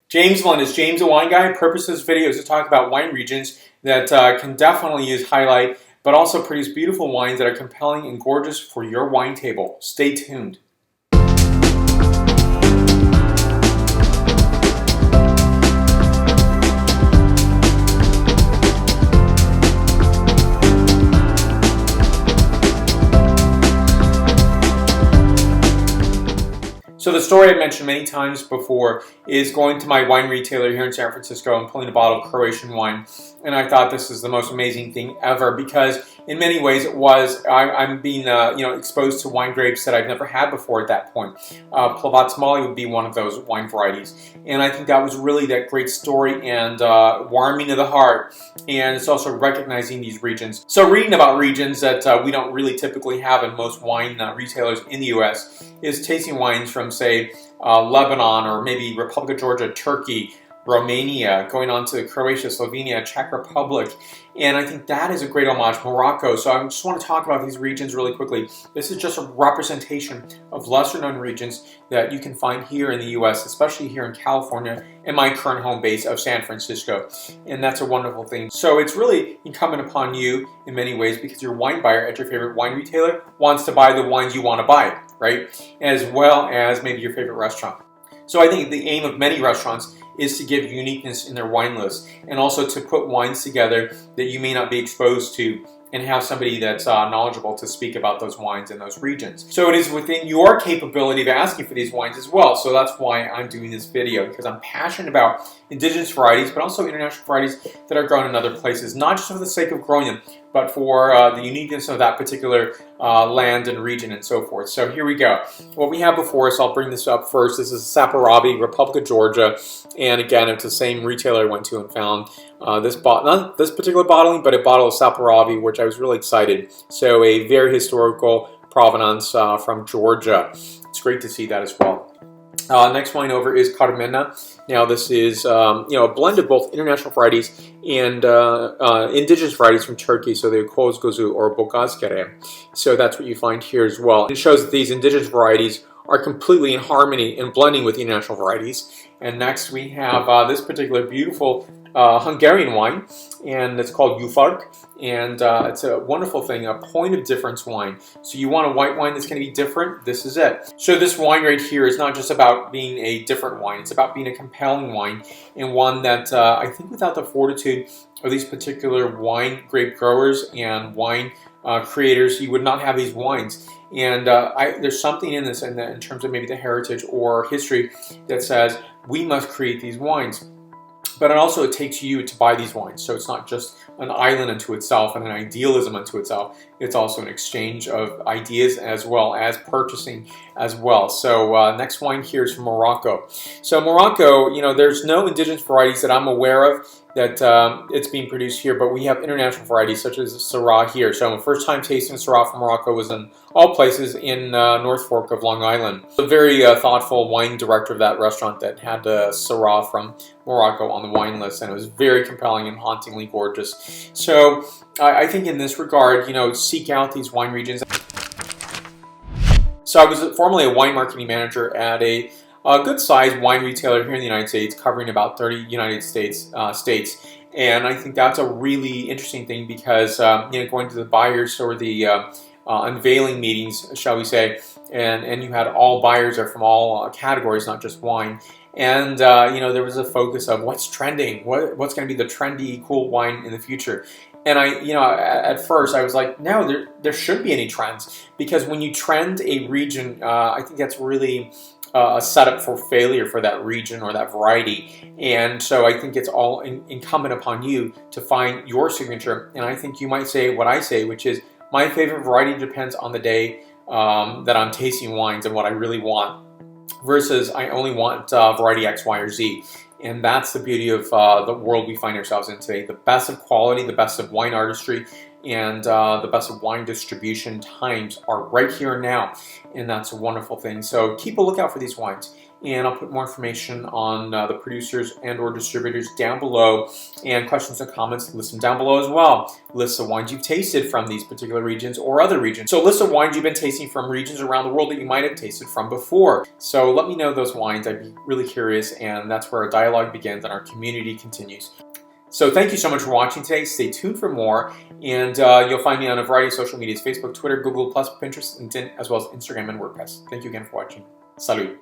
James Lund is James, a wine guy. Purpose of this video is to talk about wine regions that can definitely use highlight, but also produce beautiful wines that are compelling and gorgeous for your wine table. Stay tuned. So the story I mentioned many times before is going to my wine retailer here in San Francisco and pulling a bottle of Croatian wine. And I thought this is the most amazing thing ever because in many ways it was, I'm being exposed to wine grapes that I've never had before at that point. Plavac Mali would be one of those wine varieties. And I think that was really that great story and warming of the heart. And it's also recognizing these regions. So reading about regions that we don't really typically have in most wine retailers in the US is tasting wines from, say, Lebanon or maybe Republic of Georgia, Turkey, Romania, going on to Croatia, Slovenia, Czech Republic, and I think that is a great homage. Morocco. So I just want to talk about these regions really quickly. This is just a representation of lesser known regions that you can find here in the US, especially here in California and my current home base of San Francisco, and that's a wonderful thing. So it's really incumbent upon you in many ways because your wine buyer at your favorite wine retailer wants to buy the wines you want to buy, right? As well as maybe your favorite restaurant. So I think the aim of many restaurants is to give uniqueness in their wine list and also to put wines together that you may not be exposed to and have somebody that's knowledgeable to speak about those wines in those regions. So it is within your capability of asking for these wines as well. So that's why I'm doing this video, because I'm passionate about indigenous varieties, but also international varieties that are grown in other places, not just for the sake of growing them, but for the uniqueness of that particular land and region and so forth. So here we go. What we have before us, I'll bring this up first. This is Saperavi, Republic of Georgia. And again, it's the same retailer I went to and found not this particular bottling, but a bottle of Saperavi, which I was really excited. So a very historical provenance from Georgia. It's great to see that as well. Next wine over is Carmena. Now this is a blend of both international varieties and indigenous varieties from Turkey, so the Kozgozu or Bogazkere. So that's what you find here as well. It shows that these indigenous varieties are completely in harmony and blending with the international varieties. And next we have this particular beautiful Hungarian wine, and it's called Ufark, and it's a wonderful thing, a point of difference wine. So you want a white wine that's going to be different, this is it. So this wine right here is not just about being a different wine, it's about being a compelling wine, and one that I think without the fortitude of these particular wine grape growers and wine creators, you would not have these wines. And there's something in this in terms of maybe the heritage or history that says we must create these wines. But it takes you to buy these wines. So it's not just an island unto itself and an idealism unto itself. It's also an exchange of ideas as well as purchasing as well. So next wine here is from Morocco. So Morocco, there's no indigenous varieties that I'm aware of that it's being produced here, but we have international varieties such as Syrah here. So my first time tasting Syrah from Morocco was in all places in North Fork of Long Island. A very thoughtful wine director of that restaurant that had Syrah from Morocco on the wine list, and it was very compelling and hauntingly gorgeous. So I think in this regard, seek out these wine regions. So I was formerly a wine marketing manager at a good-sized wine retailer here in the United States, covering about 30 United States states. And I think that's a really interesting thing because going to the buyers or the unveiling meetings, shall we say, and you had all buyers there from all categories, not just wine. And there was a focus of what's trending, what's going to be the trendy, cool wine in the future. And at first I was like, no, there shouldn't be any trends, because when you trend a region, I think that's really a setup for failure for that region or that variety. And so I think it's all incumbent upon you to find your signature. And I think you might say what I say, which is my favorite variety depends on the day that I'm tasting wines and what I really want, versus I only want variety X, Y, or Z. And that's the beauty of the world we find ourselves in today. The best of quality, the best of wine artistry, and the best of wine distribution times are right here and now. And that's a wonderful thing. So keep a lookout for these wines. and I'll put more information on the producers and or distributors down below, and questions and comments list them down below as well. Lists of wines you've tasted from these particular regions or other regions. So lists of wines you've been tasting from regions around the world that you might have tasted from before. So let me know those wines. I'd be really curious, and that's where our dialogue begins and our community continues. So thank you so much for watching today. Stay tuned for more, and you'll find me on a variety of social medias: Facebook, Twitter, Google+, Pinterest, LinkedIn, as well as Instagram and WordPress. Thank you again for watching. Salud.